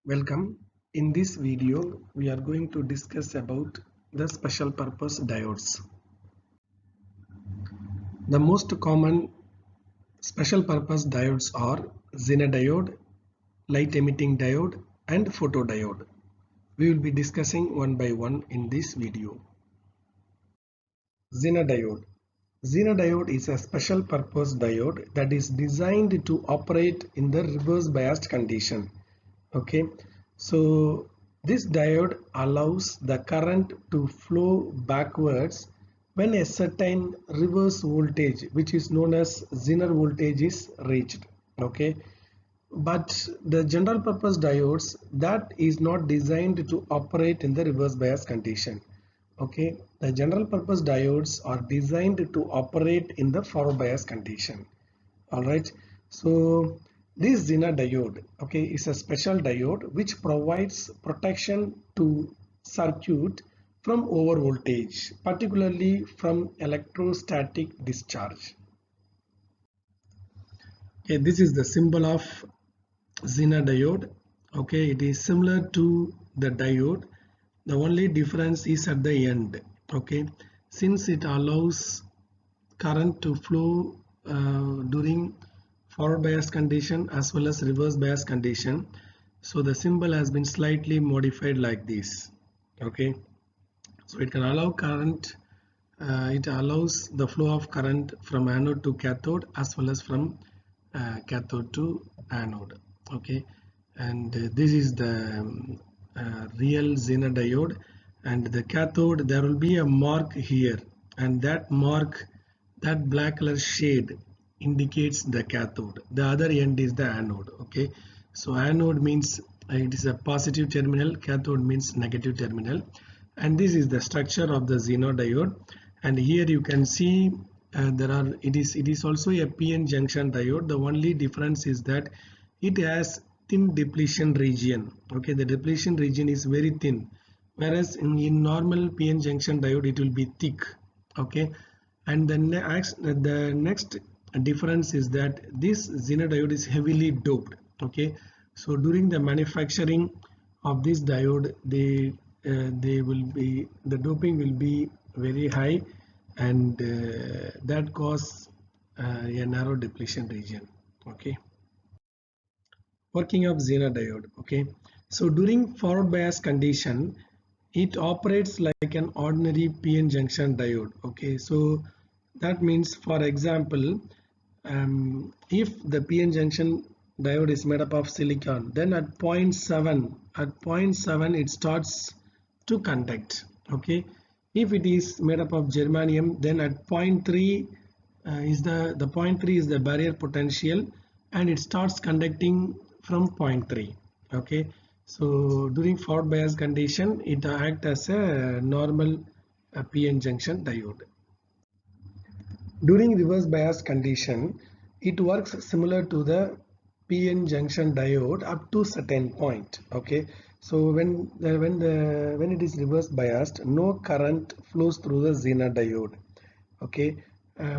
Welcome. In this video, we are going to discuss about the special purpose diodes. The most common special purpose diodes are Zener diode, light emitting diode, and photodiode. We will be discussing one by one in this video. Zener diode. Zener diode is a special purpose diode that is designed to operate in the reverse biased condition. Okay, so this diode allows the current to flow backwards when a certain reverse voltage, which is known as Zener voltage, is reached. Okay, but the general purpose diodes that is not designed to operate in the reverse bias condition. Okay, the general purpose diodes are designed to operate in the forward bias condition. All right, so this Zener diode, okay, is a special diode which provides protection to circuit from over voltage, particularly from electrostatic discharge. Okay, this is the symbol of Zener diode. Okay, it is similar to the diode. The only difference is at the end. Okay, since it allows current to flow during forward bias condition as well as reverse bias condition, so the symbol has been slightly modified like this. Okay, so it can allow current, it allows the flow of current from anode to cathode as well as from cathode to anode. Okay, and this is the real Zener diode, and the cathode, there will be a mark here, and that mark, that black color shade, indicates the cathode. The other end is the anode. Okay, so anode means it is a positive terminal, cathode means negative terminal, and this is the structure of the Zener diode. And here you can see it is also a PN junction diode. The only difference is that it has thin depletion region. Okay, the depletion region is very thin, whereas in normal PN junction diode it will be thick. Okay, and the next difference is that this Zener diode is heavily doped. Okay, so during the manufacturing of this diode, the doping will be very high, and that cause a narrow depletion region. Okay, working of Zener diode. Okay, so during forward bias condition, it operates like an ordinary PN junction diode. Okay, so that means, for example, if the PN junction diode is made up of silicon, then at 0.7 it starts to conduct. Okay, if it is made up of germanium, then at 0.3 is the 0.3 is the barrier potential, and it starts conducting from 0.3. Okay, so during forward bias condition, it acts as a normal PN junction diode. During reverse bias condition, it works similar to the PN junction diode up to certain point. Okay, so when it is reverse biased, no current flows through the Zener diode. Okay,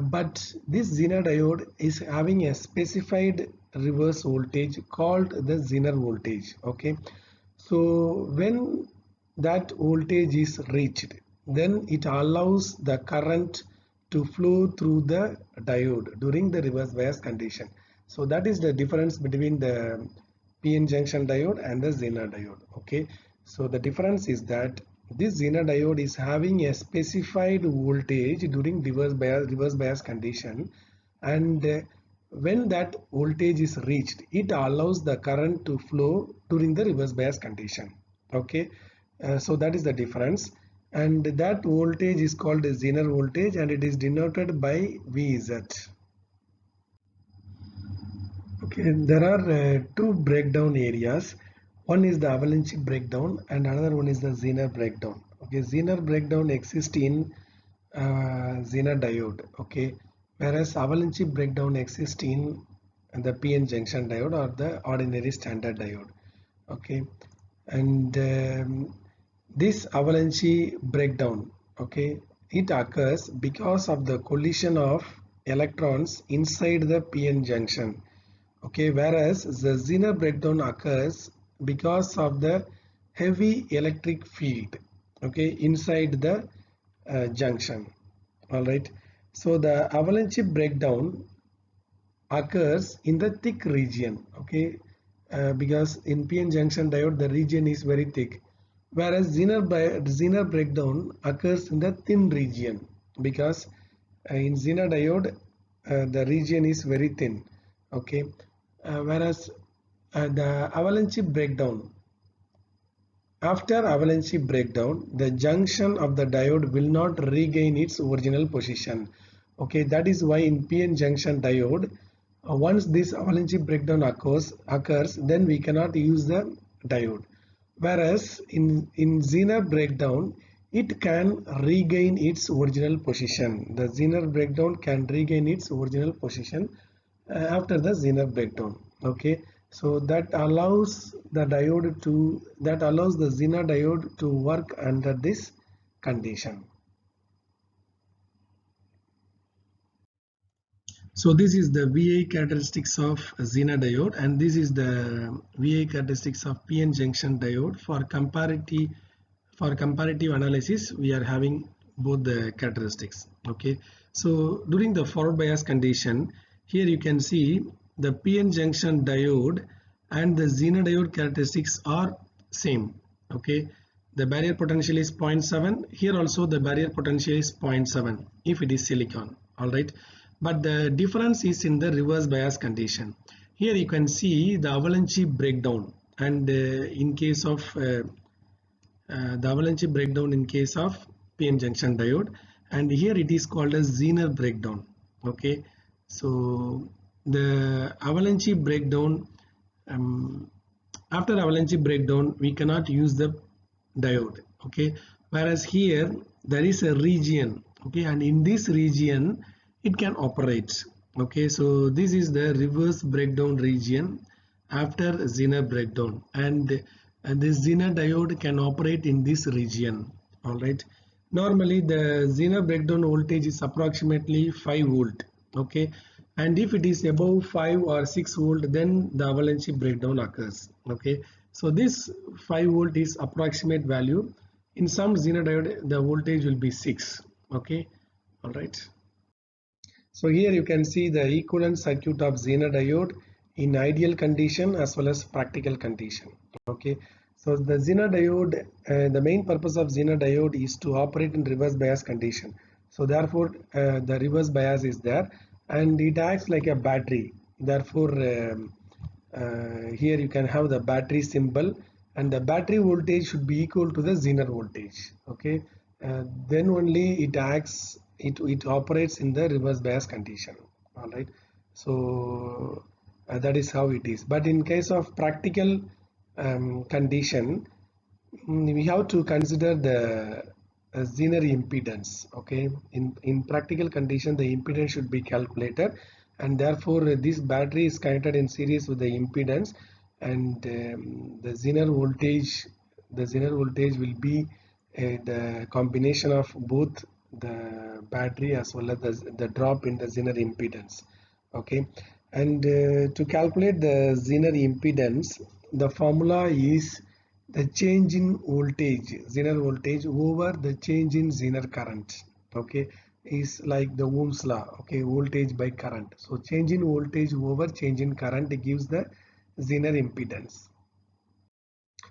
but this Zener diode is having a specified reverse voltage called the Zener voltage. Okay, so when that voltage is reached, then it allows the current to flow through the diode during the reverse bias condition. So that is the difference between the PN junction diode and the Zener diode. Okay, so the difference is that this Zener diode is having a specified voltage during reverse bias condition, and when that voltage is reached, it allows the current to flow during the reverse bias condition. Okay, so that is the difference, and that voltage is called a Zener voltage, and it is denoted by Vz. Okay, there are two breakdown areas. One is the avalanche breakdown, and another one is the Zener breakdown. Okay, Zener breakdown exists in Zener diode. Okay, whereas avalanche breakdown exists in the PN junction diode or the ordinary standard diode. Okay, and this avalanche breakdown, okay, it occurs because of the collision of electrons inside the PN junction. Okay, whereas the Zener breakdown occurs because of the heavy electric field, okay, inside the junction. All right, so the avalanche breakdown occurs in the thick region, okay, because in PN junction diode the region is very thick, whereas Zener breakdown occurs in the thin region, because in Zener diode the region is very thin, okay, whereas the avalanche breakdown, after avalanche breakdown, the junction of the diode will not regain its original position. Okay, that is why in PN junction diode, once this avalanche breakdown occurs, then we cannot use the diode. Whereas in Zener breakdown, it can regain its original position. The Zener breakdown can regain its original position after the Zener breakdown. Okay, so that allows the Zener diode to work under this condition. So this is the VI characteristics of Zener diode, and this is the VI characteristics of PN junction diode. For comparative analysis, we are having both the characteristics. Okay, so during the forward bias condition, here you can see the PN junction diode and the Zener diode characteristics are same. Okay, the barrier potential is 0.7. Here also the barrier potential is 0.7 if it is silicon. All right, but the difference is in the reverse bias condition. Here you can see the avalanche breakdown, and in case of the avalanche breakdown in case of PN junction diode, and here it is called as Zener breakdown. Okay, so the avalanche breakdown, after avalanche breakdown we cannot use the diode. Okay, whereas here there is a region, okay, and in this region it can operate. Okay, so this is the reverse breakdown region after Zener breakdown, and this Zener diode can operate in this region. All right, normally the Zener breakdown voltage is approximately 5 volt. Okay, and if it is above 5 or 6 volt, then the avalanche breakdown occurs. Okay, so this 5 volt is approximate value. In some Zener diode the voltage will be 6. Okay, all right. So here you can see the equivalent circuit of Zener diode in ideal condition as well as practical condition. Okay, so the Zener diode, the main purpose of Zener diode is to operate in reverse bias condition. So therefore the reverse bias is there, and it acts like a battery. Therefore here you can have the battery symbol, and the battery voltage should be equal to the Zener voltage. Okay, then only it acts, it operates in the reverse bias condition. All right, so that is how it is. But in case of practical condition, we have to consider the Zener impedance. Okay, in practical condition the impedance should be calculated, and therefore this battery is connected in series with the impedance, and the Zener voltage will be the combination of both the battery as well as the drop in the Zener impedance. Okay, and to calculate the Zener impedance, the formula is the change in voltage, Zener voltage, over the change in Zener current. Okay, is like the Ohm's law. Okay, voltage by current. So change in voltage over change in current gives the Zener impedance.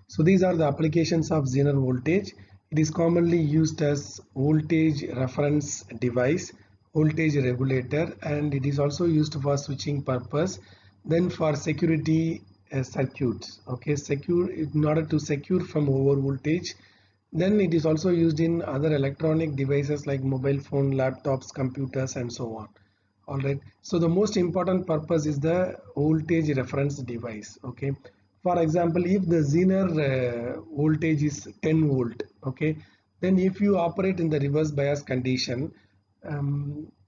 So these are the applications of Zener voltage. It is commonly used as voltage reference device, voltage regulator, and it is also used for switching purpose. Then for security circuits, okay, secure in order to secure from over voltage. Then it is also used in other electronic devices like mobile phone, laptops, computers, and so on. All right, so the most important purpose is the voltage reference device. Okay, for example, if the Zener voltage is 10 volt, okay, then if you operate in the reverse bias condition,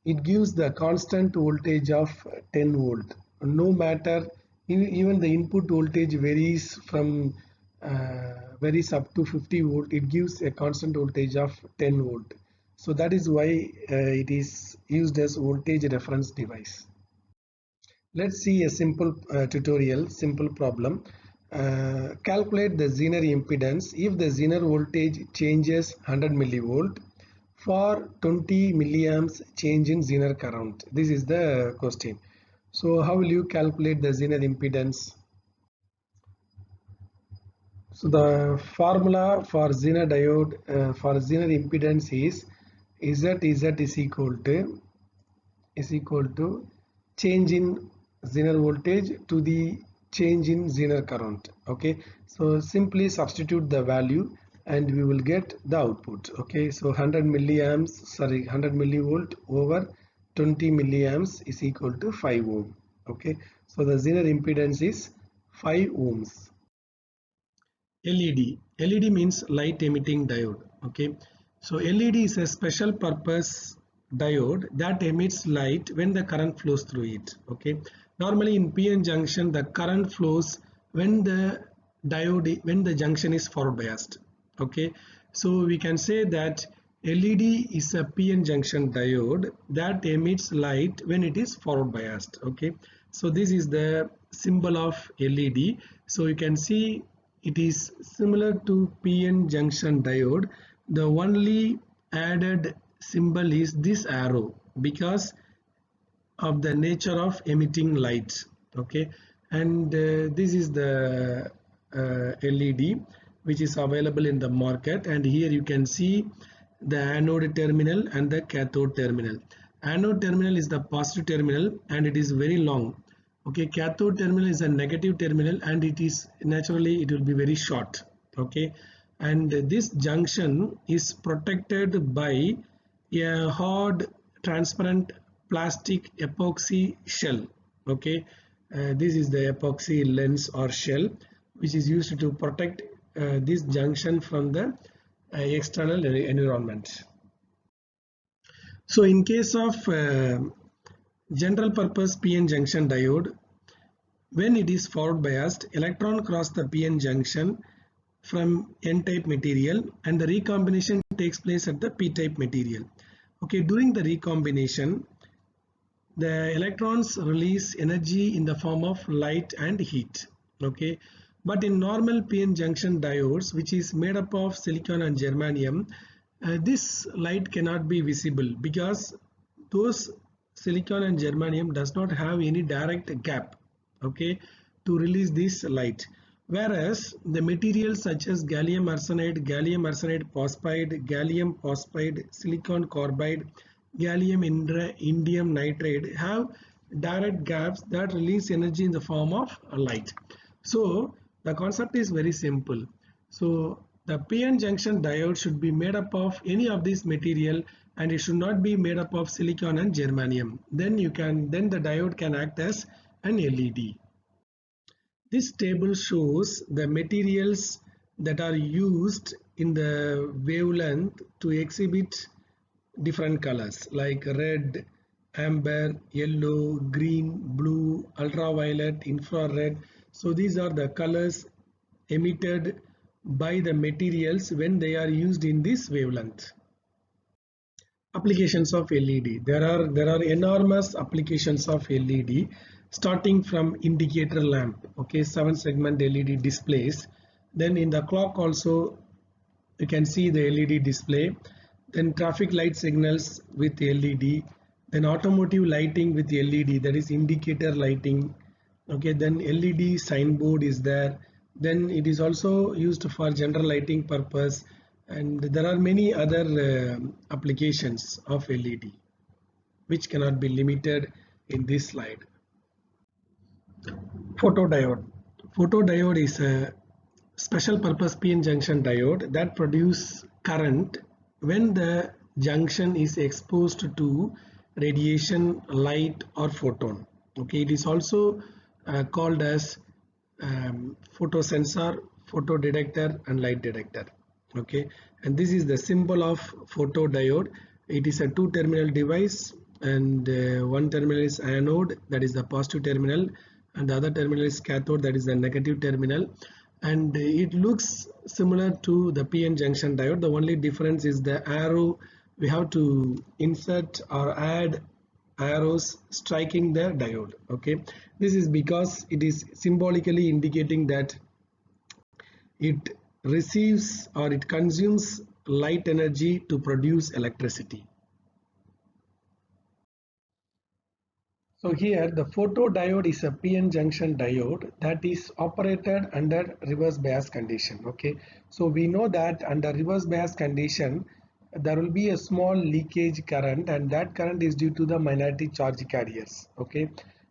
it gives the constant voltage of 10 volt, no matter even the input voltage varies up to 50 volt, it gives a constant voltage of 10 volt. So that is why it is used as voltage reference device. Let's see a simple tutorial, simple problem. calculate the Zener impedance if the Zener voltage changes 100 millivolt for 20 milliamps change in Zener current. This is the question. So how will you calculate the Zener impedance? So the formula for Zener diode for Zener impedance is Z is equal to change in Zener voltage to the change in Zener current. Okay, so simply substitute the value and we will get the output. Okay, so 100 millivolt over 20 milliamps is equal to 5 ohm. Okay, so the Zener impedance is 5 ohms. LED means light emitting diode. Okay, so LED is a special purpose diode that emits light when the current flows through it. Okay, normally in PN junction the current flows when the junction is forward biased. Okay, so we can say that LED is a PN junction diode that emits light when it is forward biased. Okay, so this is the symbol of LED. So you can see it is similar to PN junction diode. The only added symbol is this arrow because of the nature of emitting light. Okay, and this is the LED which is available in the market, and here you can see the anode terminal and the cathode terminal. Anode terminal is the positive terminal and it is very long. Okay, cathode terminal is a negative terminal and it is naturally it will be very short. Okay, and this junction is protected by a hard transparent plastic epoxy shell. Okay, this is the epoxy lens or shell which is used to protect this junction from the external environment. So in case of general purpose PN junction diode, when it is forward biased, electron cross the PN junction from N-type material and the recombination takes place at the P-type material. Okay, during the recombination, the electrons release energy in the form of light and heat. Okay, but in normal PN junction diodes, which is made up of silicon and germanium, this light cannot be visible because those silicon and germanium does not have any direct gap, okay, to release this light. Whereas the materials such as gallium arsenide phosphide, gallium phosphide, silicon carbide, gallium indium nitride have direct gaps that release energy in the form of light. So the concept is very simple. So the PN junction diode should be made up of any of these material and it should not be made up of silicon and germanium. Then the diode can act as an LED. This table shows the materials that are used in the wavelength to exhibit different colors like red, amber, yellow, green, blue, ultraviolet, infrared. So these are the colors emitted by the materials when they are used in this wavelength. Applications of LED. There are enormous applications of LED, starting from indicator lamp. Okay, 7-segment LED displays. Then in the clock also you can see the LED display. Then traffic light signals with LED. Then automotive lighting with LED, that is indicator lighting. Okay, then LED signboard is there. Then it is also used for general lighting purpose, and there are many other applications of LED which cannot be limited in this slide. Photodiode is a special purpose PN junction diode that produces current when the junction is exposed to radiation, light or photon. Okay, it is also called as photosensor, photodetector and light detector. Okay, and this is the symbol of photodiode. It is a two-terminal device, and one terminal is anode, that is the positive terminal, and the other terminal is cathode, that is the negative terminal. And it looks similar to the PN junction diode. The only difference is the arrow. We have to insert or add arrows striking the diode. Okay, this is because it is symbolically indicating that it receives or it consumes light energy to produce electricity. So here the photodiode is a PN junction diode that is operated under reverse bias condition. Okay, so we know that under reverse bias condition there will be a small leakage current, and that current is due to the minority charge carriers. Okay,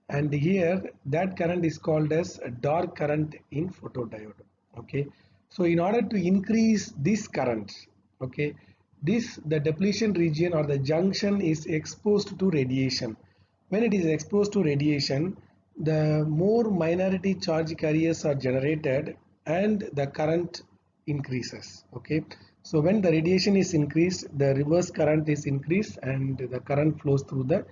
and here that current is called as a dark current in photodiode. Okay, so in order to increase this current, okay, the depletion region or the junction is exposed to radiation. When it is exposed to radiation, the more minority charge carriers are generated and the current increases. Okay, so when the radiation is increased, the reverse current is increased and the current flows through the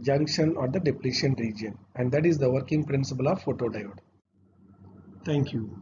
junction or the depletion region, and that is the working principle of photodiode. Thank you.